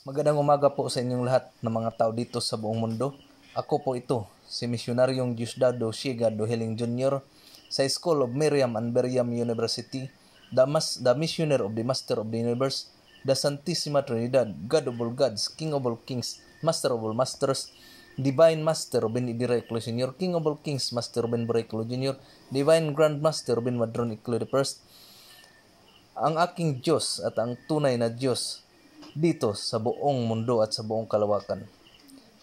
Magandang umaga po sa inyong lahat ng mga tao dito sa buong mundo. Ako po ito, si Misyonaryong Diosdado Shiga Doheling Jr. sa School of Miriam and Beriam University, the Missionary of the Master of the Universe, the Santissima Trinidad, God of all gods, King of all kings, Master of all masters, Divine Master Ruben Idireclo Sr., King of all kings, Master Ruben Bereclo Jr., Divine Grand Master Ruben Madron Iclo I, ang aking Diyos at ang tunay na Diyos dito sa buong mundo at sa buong kalawakan.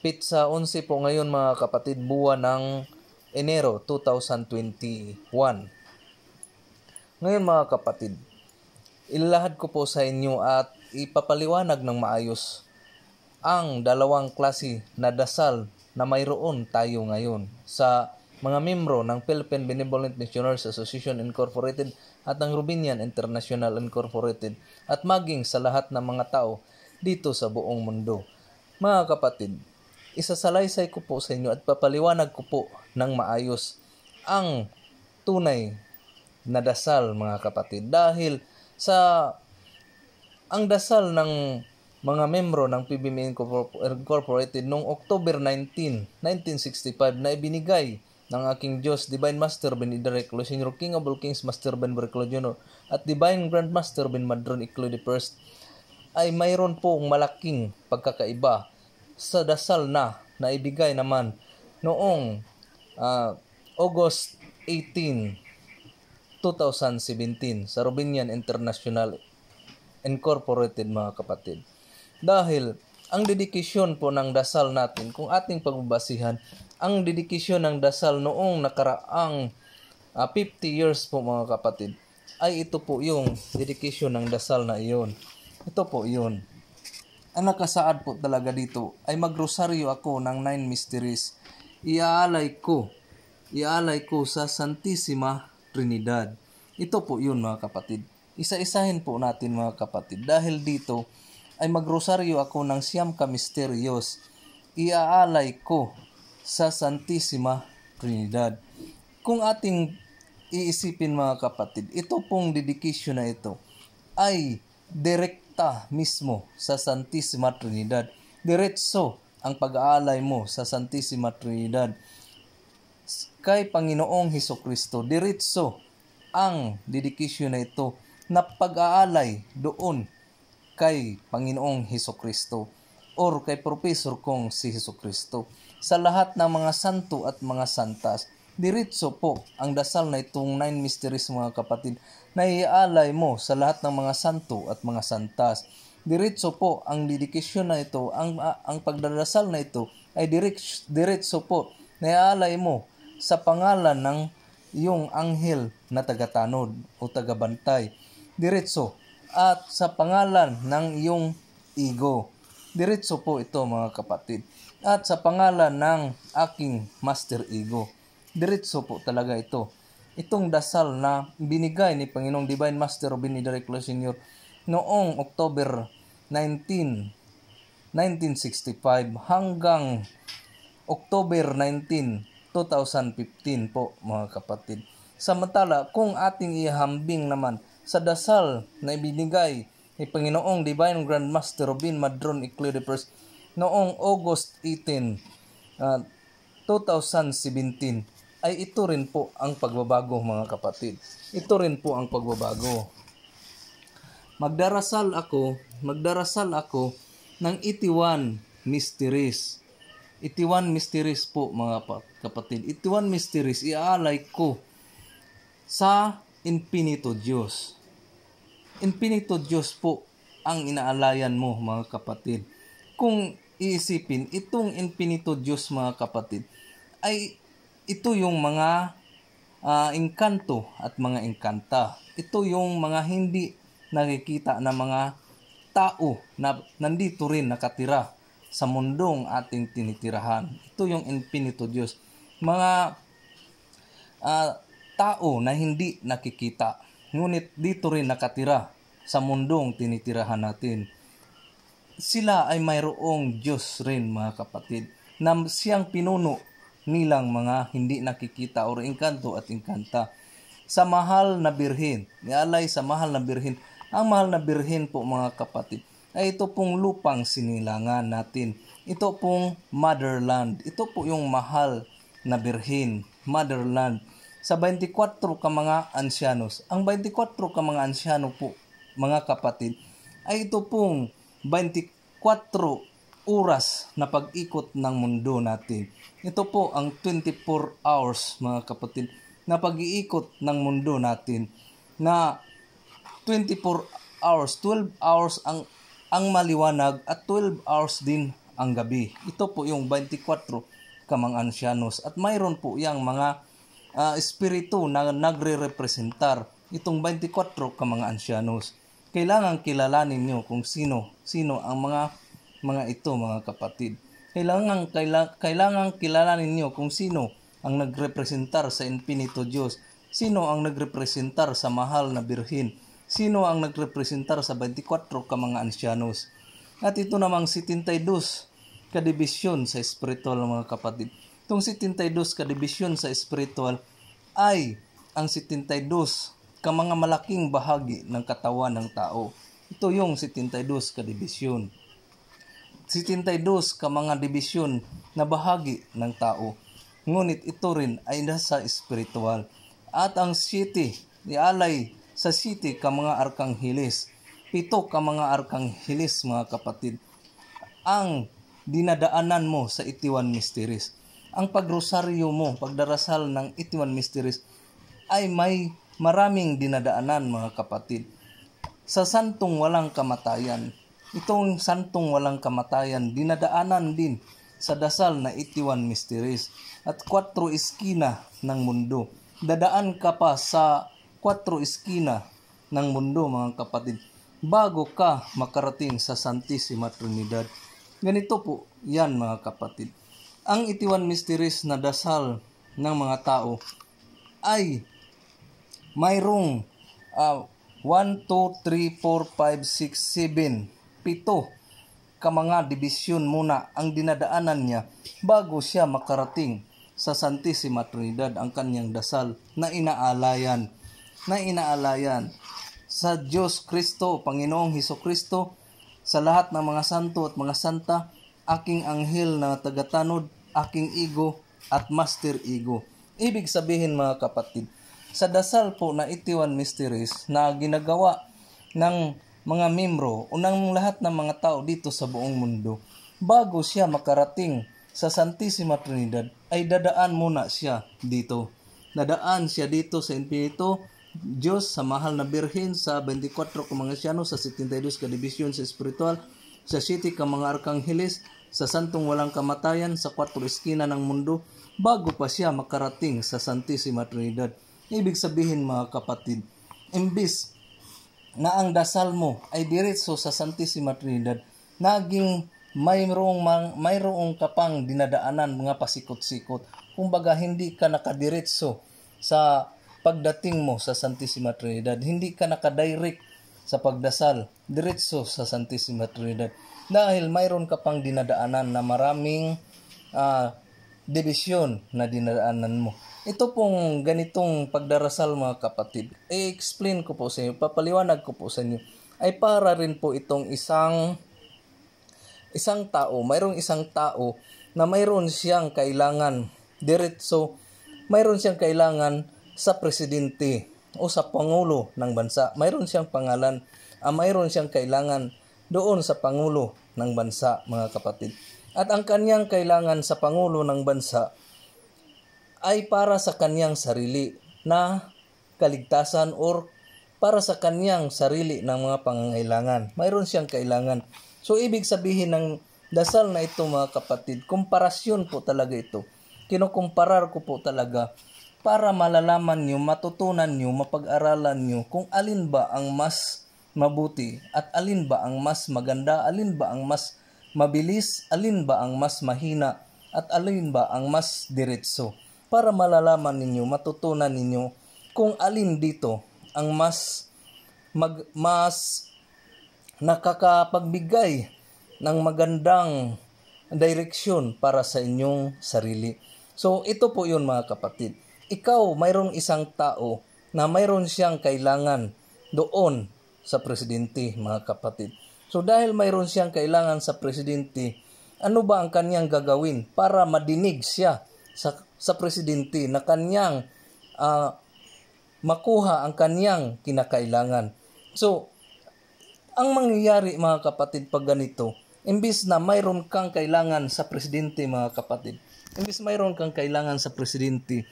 Pitsa 11 po ngayon mga kapatid, buwan ng Enero 2021. Ngayon mga kapatid, ilahad ko po sa inyo at ipapaliwanag ng maayos ang dalawang klase na dasal na mayroon tayo ngayon sa mga membro ng Philippine Benevolent Missionaries Association Incorporated at ng Rubenian International Incorporated at maging sa lahat ng mga tao dito sa buong mundo. Mga kapatid, isasalaysay ko po sa inyo at papaliwanag ko po ng maayos ang tunay na dasal mga kapatid, dahil sa ang dasal ng mga membro ng PBM Incorporated noong October 19, 1965 na ibinigay ng aking Diyos, Divine Master Ben Idireclo Sr., King of all Kings, Master Ben Bereclo Jr., at Divine Grand Master Ben Madron Iclo I, ay mayroon pong malaking pagkakaiba sa dasal na naibigay naman noong August 18, 2017 sa Rubenian International Incorporated mga kapatid. Dahil ang dedikasyon po ng dasal natin, kung ating pagbabasihan, ang dedikasyon ng dasal noong nakaraang 50 years po mga kapatid, ay ito po yung dedikasyon ng dasal na iyon. Ito po yun. Ang nakasaad po talaga dito ay magrosaryo ako ng 9 mysteries. Iaalay ko sa Santissima Trinidad. Ito po yun mga kapatid. Isa-isahin po natin mga kapatid. Dahil dito ay magrosaryo ako ng 9 misterios. Iaalay ko sa Santissima Trinidad. Kung ating iisipin mga kapatid, ito pong dedication na ito ay direkta mismo sa Santissima Trinidad. Diretso ang pag-aalay mo sa Santissima Trinidad kay Panginoong Hesukristo. Diretso ang dedication na ito na pag-aalay doon kay Panginoong Hesukristo or kay Professor kong si Hesukristo. Sa lahat ng mga santo at mga santas, diretso po ang dasal na itong 9 mysteries mga kapatid na iaalay mo sa lahat ng mga santo at mga santas. Diretso po ang dedikasyon na ito, ang pagdadasal na ito ay diretso po na iaalay mo sa pangalan ng iyong anghel na tagatanod o tagabantay. Diretso at sa pangalan ng iyong ego. Diretso po ito mga kapatid. At sa pangalan ng aking master ego. Diretso po talaga ito. Itong dasal na binigay ni Panginoong Divine Master Ruben Idireclo Sr. noong October 19, 1965 hanggang October 19, 2015 po mga kapatid. Samantala, kung ating ihambing naman sa dasal na ibinigay ni Panginoong Divine Grand Master Ruben Madron Iclo I noong August 18, 2017, ay ito rin po ang pagbabago mga kapatid. Ito rin po ang pagbabago. Magdarasal ako ng 81 mysteries. 81 mysteries po mga kapatid. 81 mysteries iaalay ko sa Infinito Diyos. Infinito Diyos po ang inaalayan mo mga kapatid. Kung iisipin, itong Infinito Diyos mga kapatid ay ito yung mga engkanto at mga engkanta. Ito yung mga hindi nakikita na mga tao na nandito rin nakatira sa mundong ating tinitirahan. Ito yung Infinito Diyos. Mga tao na hindi nakikita, ngunit dito rin nakatira sa mundong tinitirahan natin. Sila ay mayroong Diyos rin mga kapatid, na siyang pinuno nilang mga hindi nakikita o engkanto at engkanta. Sa mahal na birhen, nialay sa mahal na birhen. Ang mahal na birhen po mga kapatid ay ito pong lupang sinilangan natin. Ito pong motherland. Ito po yung mahal na birhin, motherland. Sa 24 ka mga ansyanos. Ang 24 ka mga ansyano po, mga kapatid, ay ito pong 24 oras na pag-ikot ng mundo natin. Ito po ang 24 hours, mga kapatid, na pag-iikot ng mundo natin. Na 24 hours, 12 hours ang maliwanag at 12 hours din ang gabi. Ito po yung 24 ka mga ansyanos. At mayroon po yung mga espiritu na nagre-representar itong 24 ka mga ansyanos. Kailangan kilalanin nyo kung sino ang mga ito, mga kapatid. Kailangan kilalanin nyo kung sino ang nagrepresentar sa Infinito Diyos. Sino ang nagrepresentar sa mahal na birhin? Sino ang nagrepresentar sa 24 ka mga ansyanos? At ito namang 72 kadibisyon sa espiritual, mga kapatid. Itong 72 kadibisyon sa espiritual ay ang 72 ka mga malaking bahagi ng katawan ng tao. Ito yung 72 kadibisyon. 72 ka mga dibisyon na bahagi ng tao. Ngunit ito rin ay nasa espiritual. At ang city, ialay sa city ka mga arkangheles. 7 ka mga arkangheles, mga kapatid, ang dinadaanan mo sa 81 mysteries. Ang pagrosaryo mo, pagdarasal ng 81 mysteries ay may maraming dinadaanan, mga kapatid. Sa santong walang kamatayan, itong santong walang kamatayan, dinadaanan din sa dasal na 81 mysteries. At 4 iskina ng mundo. Dadaan ka pa sa 4 iskina ng mundo, mga kapatid, bago ka makarating sa Santissima Trinidad. Ganito po yan, mga kapatid. Ang 81 mysteries na dasal ng mga tao ay mayroong 1, 2, 3, 4, 5, 6, 7, 7 ka mga dibisyon muna ang dinadaanan niya bago siya makarating sa Santissima Trinidad, ang kanyang dasal na inaalayan sa Diyos Kristo, Panginoong Hesukristo, sa lahat ng mga santo at mga santa, aking anghel na tagatanod, aking ego at master ego. Ibig sabihin, mga kapatid, sa dasal po na 81 mysteries na ginagawa ng mga membro o ng lahat ng mga tao dito sa buong mundo, bago siya makarating sa Santissima Trinidad, ay dadaan muna siya dito. Dadaan siya dito sa Infinito Diyos, sa mahal na birhen, sa 24 ka mga anciano, sa 72 ka dibisyon sa espiritual, sa 7 ka mga arkangheles, sa santong walang kamatayan, sa 4 eskina ng mundo, bago pa siya makarating sa Santissima Trinidad. Ibig sabihin, mga kapatid, imbis na ang dasal mo ay diretso sa Santissima Trinidad, naging mayroong kapang dinadaanan, mga pasikot-sikot. Kumbaga, hindi ka nakadiretso sa pagdating mo sa Santissima Trinidad. Hindi ka nakadirect sa pagdasal diretso sa Santissima Trinidad. Dahil mayroon ka pang dinadaanan na maraming division na dinadaanan mo. Ito pong ganitong pagdarasal, mga kapatid, i-explain ko po sa inyo, papaliwanag ko po sa inyo, ay para rin po itong isang tao, mayroong isang tao na mayroon siyang kailangan diretso, mayroon siyang kailangan sa presidente o sa pangulo ng bansa. Mayroon siyang pangalan, mayroon siyang kailangan doon sa pangulo ng bansa, mga kapatid. At ang kanyang kailangan sa pangulo ng bansa ay para sa kanyang sarili na kaligtasan or para sa kanyang sarili ng mga pangangailangan. Mayroon siyang kailangan. So, ibig sabihin ng dasal na ito, mga kapatid, komparasyon po talaga ito. Kinukumparar ko po talaga para malalaman nyo, matutunan nyo, mapag-aralan nyo kung alin ba ang mas mabuti at alin ba ang mas maganda, alin ba ang mas mabilis, alin ba ang mas mahina, at alin ba ang mas diretso. Para malalaman ninyo, matutunan ninyo kung alin dito ang mas nakakapagbigay ng magandang direksyon para sa inyong sarili. So, ito po yun, mga kapatid. Ikaw, mayroong isang tao na mayroon siyang kailangan doon sa presidente, mga kapatid. So dahil mayroon siyang kailangan sa presidente, ano ba ang kanyang gagawin para madinig siya sa presidente na kanyang makuha ang kanyang kinakailangan? So, ang mangyayari mga kapatid pag ganito, imbis na mayroon kang kailangan sa presidente mga kapatid, imbis mayroon kang kailangan sa presidente,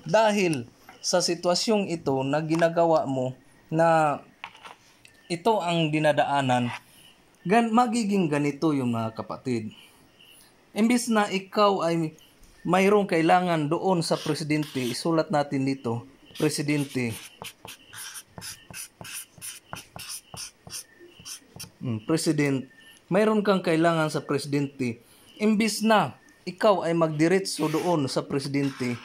dahil sa sitwasyong ito na ginagawa mo na ito ang dinadaanan, magiging ganito yung mga kapatid. Imbis na ikaw ay mayroong kailangan doon sa presidente, isulat natin dito, presidente. President, mayroon kang kailangan sa presidente. Imbis na ikaw ay magdiretso doon sa presidente,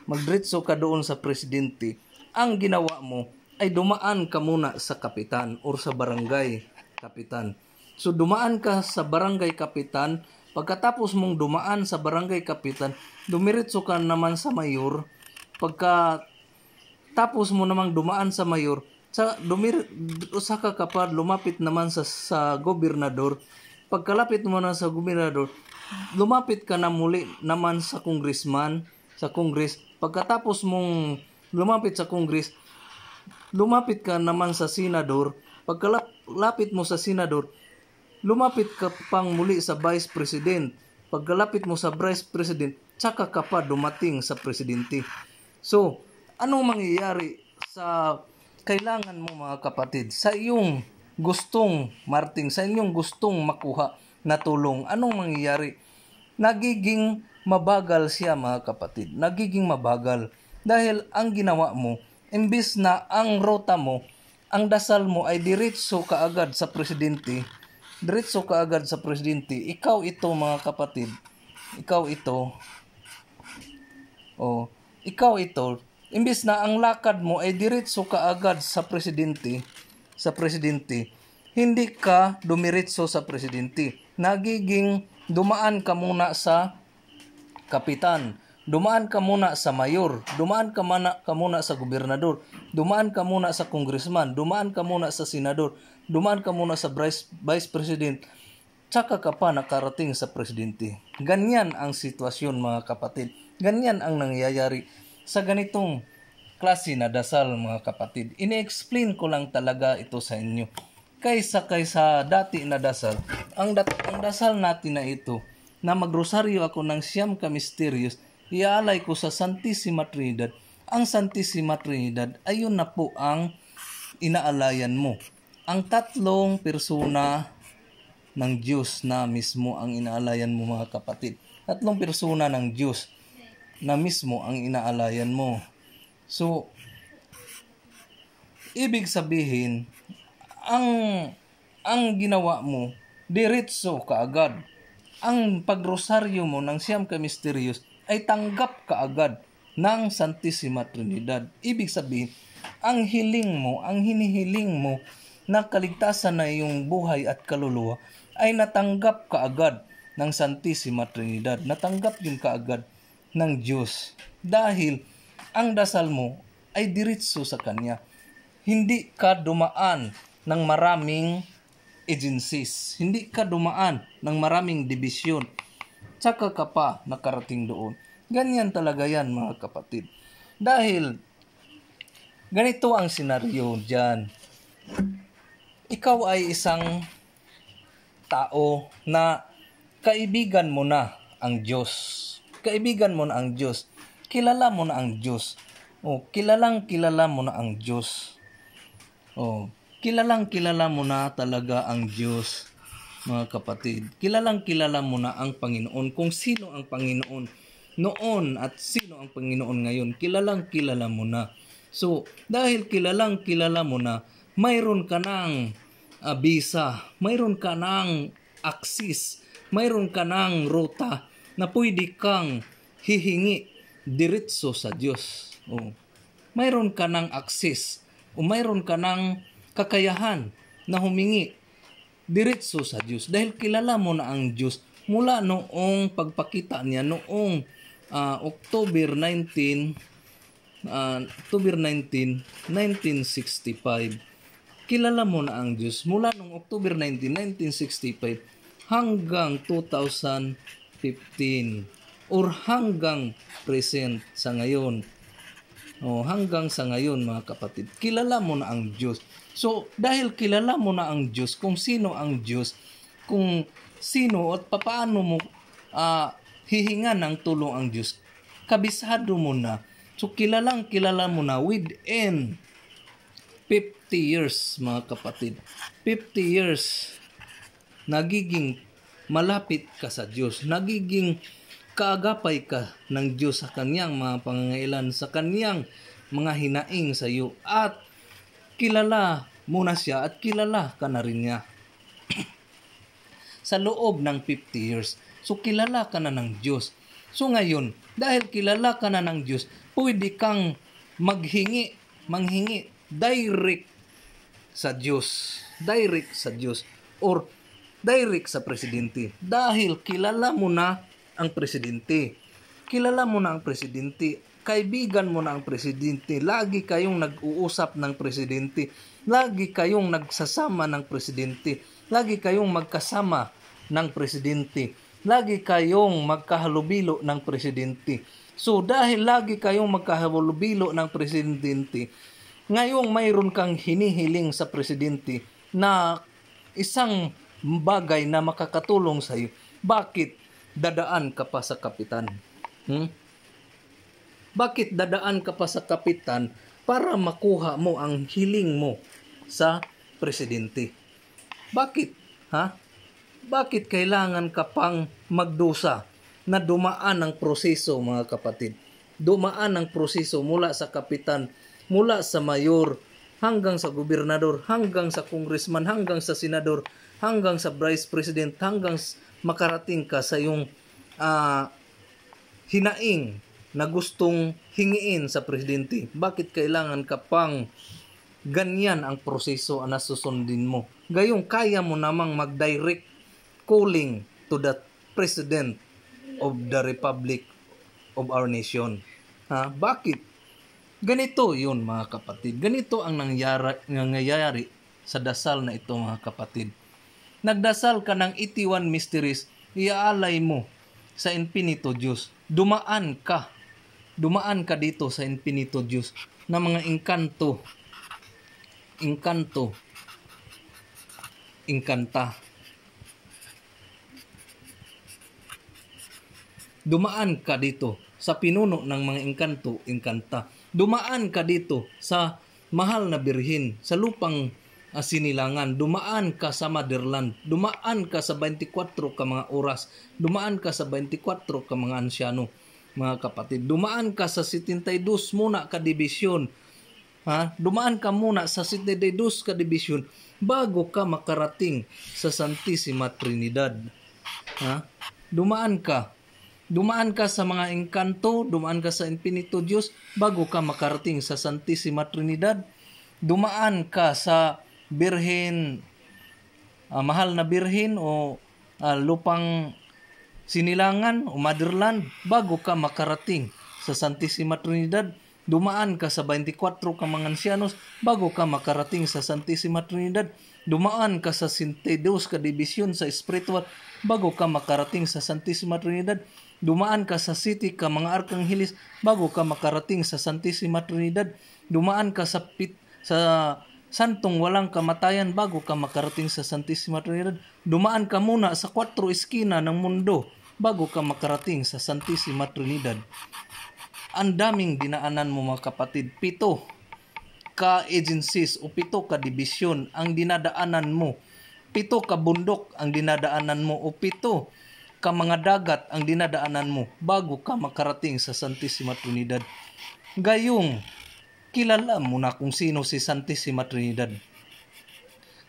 magdiretso ka doon sa presidente, ang ginawa mo ay dumaan ka muna sa kapitan or sa barangay kapitan. So dumaan ka sa barangay kapitan, pagkatapos mong dumaan sa barangay kapitan, dumiretso ka naman sa mayor, pagkatapos mo namang dumaan sa mayor, saka ka pa lumapit naman sa gobernador. Pagkalapit mo na sa gobernador, lumapit ka na muli naman sa congressman, sa Congress. Pagkatapos mong lumapit sa Congress, lumapit ka naman sa senador. Pagkalapit mo sa senador, lumapit ka pang muli sa vice president. Pagkalapit mo sa vice president, saka ka pa dumating sa presidente. So, anong mangyayari sa kailangan mo mga kapatid? Sa iyong gustong marting, sa inyong gustong makuha na tulong, anong mangyayari? Nagiging mabagal siya mga kapatid. Nagiging mabagal. Dahil ang ginawa mo, imbis na ang rota mo, ang dasal mo ay diretso kaagad sa presidente. Diretso kaagad sa presidente. Ikaw ito mga kapatid. Ikaw ito. Ikaw ito. Imbis na ang lakad mo ay diretso kaagad sa presidente, hindi ka dumiretso sa presidente. Nagiging dumaan ka muna sa kapitan, dumaan ka muna sa mayor, dumaan ka muna sa gobernador, dumaan ka muna sa congressman, dumaan ka muna sa senador, dumaan ka muna sa vice president, tsaka ka pa nakarating sa presidente. Ganyan ang sitwasyon mga kapatid. Ganyan ang nangyayari sa ganitong klase na dasal mga kapatid. Ini-explain ko lang talaga ito sa inyo. Kaysa dati na dasal, ang dasal natin na ito, na magrosaryo ako ng siyam ka misterios, iaalay ko sa Santissima Trinidad. Ang Santissima Trinidad, ayun na po ang inaalayan mo. Ang tatlong persona ng Diyos na mismo ang inaalayan mo mga kapatid. Tatlong persona ng Diyos na mismo ang inaalayan mo. So, ibig sabihin, ang ginawa mo, diretso kaagad. Ang pagrosaryo mo ng siyam ka misterios ay tanggap kaagad ng Santissima Trinidad. Ibig sabihin, ang hiling mo, ang hinihiling mo na kaligtasan na iyong buhay at kaluluwa ay natanggap kaagad ng Santissima Trinidad. Natanggap yun kaagad ng Diyos. Dahil ang dasal mo ay diretso sa Kanya. Hindi ka dumaan ng maraming agencies. Hindi ka dumaan ng maraming dibisyon. Tsaka ka pa nakarating doon. Ganyan talaga yan mga kapatid. Dahil ganito ang senaryo dyan. Ikaw ay isang tao na kaibigan mo na ang Diyos. Kaibigan mo na ang Diyos. Kilala mo na ang Diyos. Kilalang kilala mo na ang Diyos. Kilalang kilala mo na talaga ang Diyos, mga kapatid. Kilalang kilala mo na ang Panginoon. Kung sino ang Panginoon noon at sino ang Panginoon ngayon, kilalang kilala mo na. So, dahil kilalang kilala mo na, mayroon ka ng visa, mayroon ka ng access, mayroon ka ng ruta na pwede kang hihingi diretso sa Diyos. Mayroon ka ng access o mayroon ka ng kakayahan na humingi diretso sa Diyos. Dahil kilala mo na ang Diyos mula noong pagpakita niya noong October 19, 1965. kilala mo na ang Diyos mula noong October 19, 1965 hanggang 2015 or hanggang present sa ngayon. Hanggang sa ngayon mga kapatid, kilala mo na ang Diyos. So, dahil kilala mo na ang Diyos, kung sino ang Diyos, kung sino at papaano mo hihinga ng tulong ang Diyos, kabisado mo na. So, kilala mo na within 50 years, mga kapatid. 50 years, nagiging malapit ka sa Diyos. Nagiging kaagapay ka ng Diyos sa kanyang mga pangangailan, sa kanyang mga hinaing sa iyo. At kilala mo na siya at kilala ka na rin niya. Sa loob ng 50 years. So, kilala ka na ng Diyos. So, ngayon, dahil kilala ka na ng Diyos, pwede kang manghingi direct sa Diyos. Direct sa Diyos. Or direct sa presidente. Dahil kilala mo na ang presidente. Kilala mo na ang presidente. Kaibigan mo na ang presidente. Lagi kayong nag-uusap ng presidente. Lagi kayong nagsasama ng presidente. Lagi kayong magkasama ng presidente. Lagi kayong magkahalubilo ng presidente. So dahil lagi kayong magkahalubilo ng presidente, ngayong mayroon kang hinihiling sa presidente na isang bagay na makakatulong sa iyo, bakit dadaan ka pa sa kapitan? Bakit dadaan ka pa sa kapitan para makuha mo ang hiling mo sa presidente? Bakit? Bakit kailangan ka pang magdusa na dumaan ang proseso, mga kapatid? Dumaan ang proseso mula sa kapitan, mula sa mayor, hanggang sa gobernador, hanggang sa congressman, hanggang sa senador, hanggang sa vice president, hanggang makarating ka sa iyong hinaing na gustong hingiin sa presidente. Bakit kailangan ka pang ganyan ang proseso na susundin mo? Gayong kaya mo namang mag-direct calling to the President of the Republic of our nation. Bakit? Ganito yun, mga kapatid. Ganito ang nangyayari sa dasal na ito, mga kapatid. Nagdasal ka ng 81 mysteries, iaalay mo sa Infinito Diyos. Dumaan ka dito sa Infinito Diyos na mga inkanta. Dumaan ka dito sa pinuno ng mga inkanta. Dumaan ka dito sa mahal na birhin, sa lupang sinilangan. Dumaan ka sa motherland. Dumaan ka sa 24 ka mga oras. Dumaan ka sa 24 ka mga ansyano, mga kapatid. Dumaan ka sa 72 muna ka dibisyon. Dumaan ka muna sa 72 ka dibisyon bago ka makarating sa Santissima Trinidad. Dumaan ka sa mga engkanto, dumaan ka sa Infinito Diyos bago ka makarating sa Santissima Trinidad. Dumaan ka sa birhen, mahal na birhen o lupang sinilangan o motherland bago ka makarating sa Santissima Trinidad. Dumaan ka sa 24 ka mga ansyanos bago ka makarating sa Santissima Trinidad. Dumaan ka sa 72 ka dibisyon sa spiritual bago ka makarating sa Santissima Trinidad. Dumaan ka sa city ka mga arkangheles bago ka makarating sa Santissima Trinidad. Dumaan ka sa santong walang kamatayan bago ka makarating sa Santissima Trinidad. Dumaan ka muna sa 4 eskina ng mundo bago ka makarating sa Santissima Trinidad. Ang daming dinaanan mo, mga kapatid. 7 ka agencies o 7 ka dibisyon ang dinadaanan mo. 7 ka bundok ang dinadaanan mo o 7 ka mga dagat ang dinadaanan mo bago ka makarating sa Santissima Trinidad. Gayong kilala mo na kung sino si Santissima Trinidad.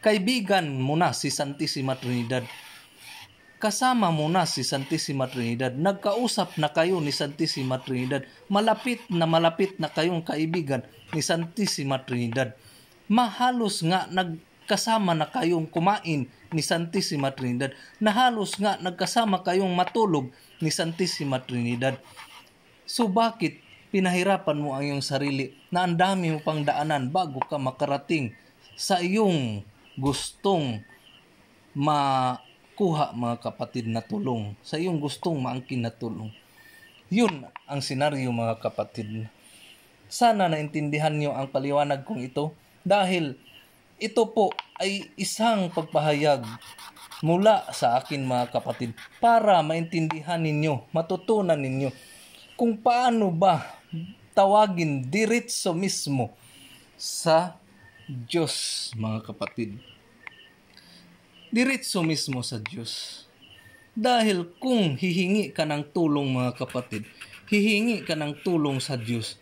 Kaibigan mo na si Santissima Trinidad. Kasama mo na si Santissima Trinidad. Nagkausap na kayo ni Santissima Trinidad. Malapit na kayong kaibigan ni Santissima Trinidad. Mahalos nga nagkasama na kayong kumain ni Santissima Trinidad. Halos nga nagkasama kayong matulog ni Santissima Trinidad. So bakit pinahirapan mo ang iyong sarili na ang dami mo pang daanan bago ka makarating sa iyong gustong makuha mga kapatid na tulong, sa iyong gustong maangkin na tulong. Yun ang senaryo mga kapatid. Sana naintindihan nyo ang paliwanag kong ito dahil ito po ay isang pagpahayag mula sa akin mga kapatid para maintindihan ninyo, matutunan ninyo kung paano ba tawagin diretso mismo sa Diyos mga kapatid. Diretso mismo sa Diyos. Dahil kung hihingi ka ng tulong mga kapatid, hihingi ka ng tulong sa Diyos.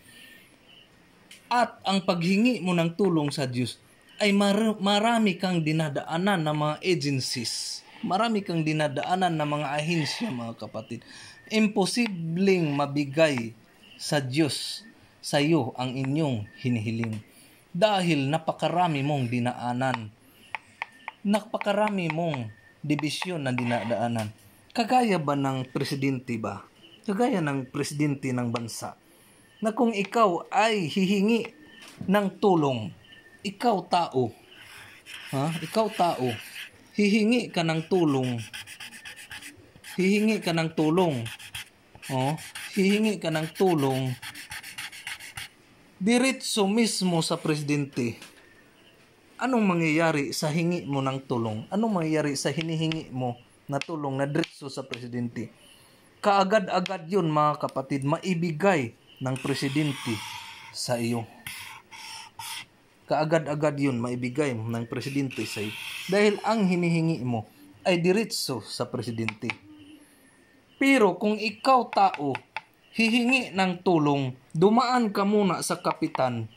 At ang paghingi mo ng tulong sa Diyos ay marami kang dinadaanan ng mga agencies. Marami kang dinadaanan ng mga ahensya mga kapatid. Imposibleng mabigay sa Diyos sa iyo ang inyong hinihiling. Dahil napakarami mong dinaanan. Napakarami mong dibisyon na dinadaanan. Kagaya ba ng presidente ba? Kagaya ng presidente ng bansa na kung ikaw ay hihingi ng tulong, ikaw tao, hihingi ka ng tulong, hihingi ka ng tulong, diretso mismo sa presidente. Anong mangyayari sa hingi mo ng tulong? Anong mangyayari sa hinihingi mo na tulong na diretso sa presidente? Kaagad-agad yun mga kapatid, maibigay ng presidente sa iyo. Kaagad-agad yun maibigay ng presidente sa iyo. Dahil ang hinihingi mo ay diretso sa presidente. Pero kung ikaw tao, hihingi ng tulong, dumaan ka muna sa kapitan.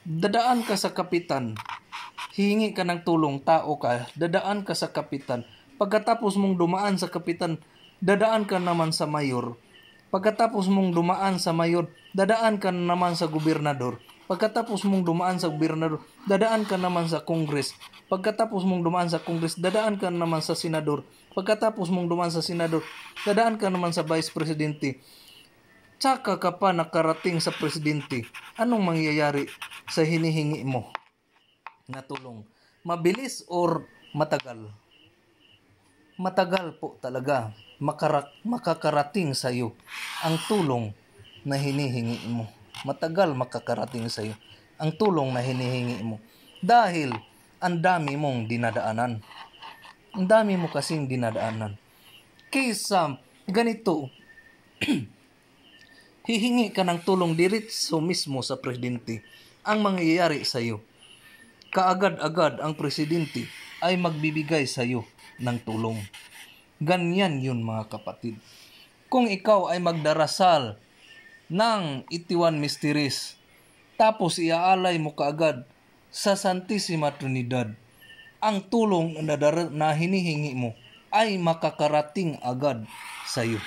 Dadaan ka sa kapitan. Hihingi ka ng tulong, tao ka, dadaan ka sa kapitan. Pagkatapos mong dumaan sa kapitan, dadaan ka naman sa mayor. Pagkatapos mong dumaan sa mayor, dadaan ka naman sa gobernador. Pagkatapos mong dumaan sa gobernador, dadaan ka naman sa kongres. Pagkatapos mong dumaan sa kongres, dadaan ka naman sa senador. Pagkatapos mong dumaan sa senador, dadaan ka naman sa vice presidente. Tsaka ka pa nakarating sa presidente. Anong mangyayari sa hinihingi mo na tulong? Mabilis or matagal? Matagal po talaga makakarating sa iyo ang tulong na hinihingi mo. Matagal makakarating sa iyo ang tulong na hinihingi mo. Dahil ang dami mong dinadaanan. Ang dami mo kasing dinadaanan. Kaysa ganito, hihingi ka ng tulong diretso mismo sa presidente. Ang mangyayari sa iyo, kaagad-agad ang presidente ay magbibigay sa iyo ng tulong. Ganyan yun mga kapatid. Kung ikaw ay magdarasal ng 81 Mysteries, tapos iaalay mo kaagad sa Santissima Trinidad, ang tulong na hinihingi mo ay makakarating agad sa iyo.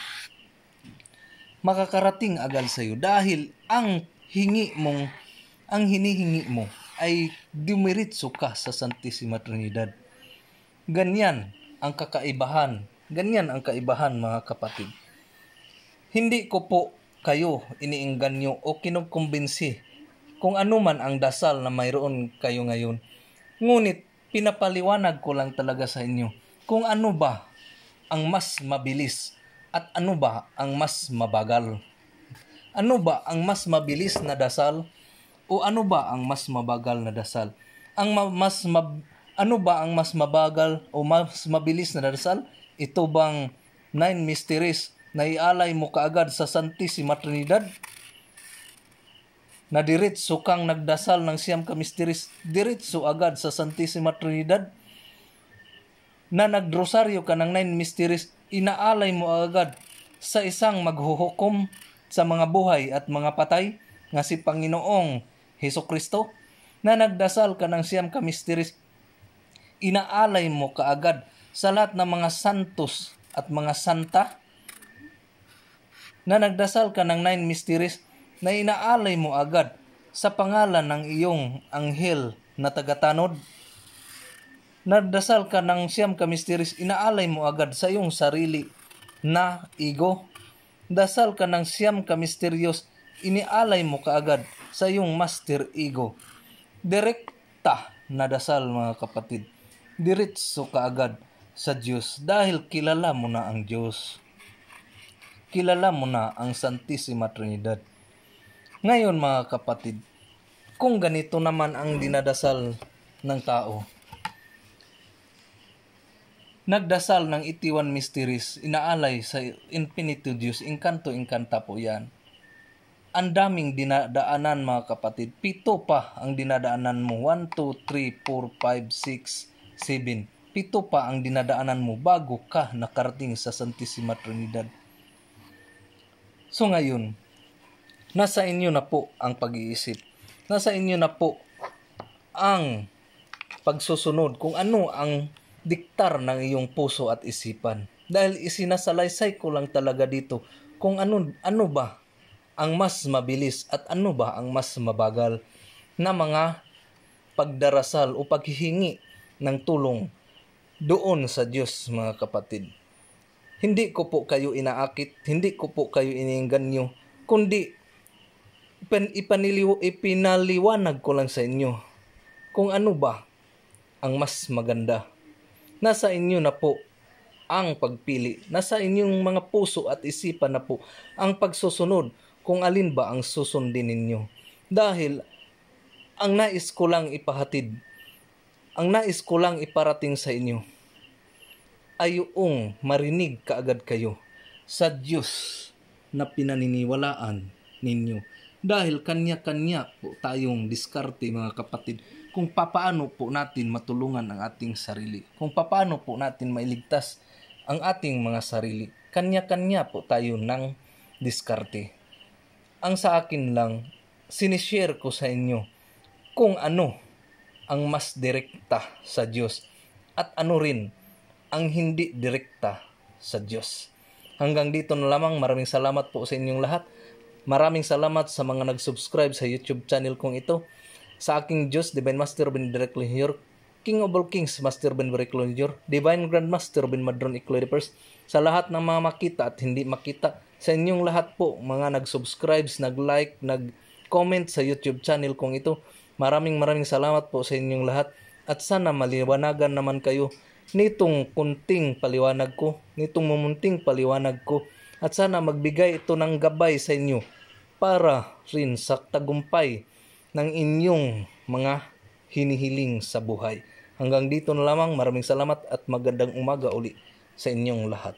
Makakarating agad sa iyo dahil ang hinihingi mo ay dumiritso ka sa Santissima Trinidad. Ganyan ang kakaibahan. Ganyan ang kaibahan mga kapatid. Hindi ko po kayo iniingganyo o kinukumbinsi kung ano man ang dasal na mayroon kayo ngayon. Ngunit pinapaliwanag ko lang talaga sa inyo kung ano ba ang mas mabilis at ano ba ang mas mabagal. Ano ba ang mas mabilis na dasal o ano ba ang mas mabagal na dasal? Ano ba ang mas mabagal o mas mabilis na dasal? Ito bang 9 mysteries na ialay mo kaagad sa Santissima Trinidad? Na diretso kang nagdasal ng 9 mysteries, diretso agad sa Santissima Trinidad? Na nagdrosaryo ka ng 9 mysteries, inaalay mo agad sa isang maghuhukom sa mga buhay at mga patay nga si Panginoong Hesukristo? Na nagdasal ka ng 9 mysteries, inaalay mo kaagad sa lahat ng mga santos at mga santa? Na nagdasal ka ng 9 mysteries, na inaalay mo agad sa pangalan ng iyong anghel na tagatanod? Nagdasal ka ng 9 mysteries, inaalay mo agad sa iyong sarili na ego? Dasal ka ng 9 mysteries, inialay mo kaagad sa iyong master ego? Direkta nadasal mga kapatid, diretso kaagad sa Diyos dahil kilala mo na ang Diyos. Kilala mo na ang Santissima Trinidad. Ngayon mga kapatid, kung ganito naman ang dinadasal ng tao, nagdasal ng 81 mysteries, inaalay sa Infinito Diyos, engkanto-engkanta po yan. Ang daming dinadaanan mga kapatid. 7 pa ang dinadaanan mo. 1, 2, 3, 4, 5, 6, 7. 7 pa ang dinadaanan mo bago ka nakarating sa Santissima Trinidad. So ngayon, nasa inyo na po ang pag-iisip. Nasa inyo na po ang pagsusunod kung ano ang diktar ng iyong puso at isipan. Dahil isinasalaysay ko lang talaga dito kung ano ba ang mas mabilis at ano ba ang mas mabagal na mga pagdarasal o paghihingi ng tulong doon sa Diyos mga kapatid. Hindi ko po kayo inaakit, hindi ko po kayo iniingganyo, kundi ipinaliwanag ko lang sa inyo kung ano ba ang mas maganda. Nasa inyo na po ang pagpili. Nasa inyong mga puso at isipan na po ang pagsusunod kung alin ba ang susundin ninyo. Dahil ang nais ko lang ipahatid, ang nais ko lang iparating sa inyo ay yung marinig kaagad kayo sa Diyos na pinaniniwalaan ninyo. Dahil kanya-kanya po tayong diskarte mga kapatid kung papaano po natin matulungan ang ating sarili. Kung papaano po natin mailigtas ang ating mga sarili. Kanya-kanya po tayo ng diskarte. Ang sa akin lang, sinishare ko sa inyo kung ano ang mas direkta sa Diyos at ano rin ang hindi direkta sa Diyos. Hanggang dito na lamang. Maraming salamat po sa inyong lahat. Maraming salamat sa mga nag-subscribe sa YouTube channel kong ito. Sa aking Diyos, Divine Master Ben Derek Lehior, King of all Kings, Master Ben Derek Lehior, Divine Grand Master Ben Madron Icloy I, sa lahat ng mga makita at hindi makita, sa inyong lahat po, mga nag-subscribe, nag-like, nag-comment sa YouTube channel kong ito, maraming salamat po sa inyong lahat. At sana maliwanagan naman kayo nitong kunting paliwanag ko, nitong mumunting paliwanag ko, at sana magbigay ito ng gabay sa inyo para rin sa tagumpay ng inyong mga hinihiling sa buhay. Hanggang dito na lamang. Maraming salamat at magandang umaga uli sa inyong lahat.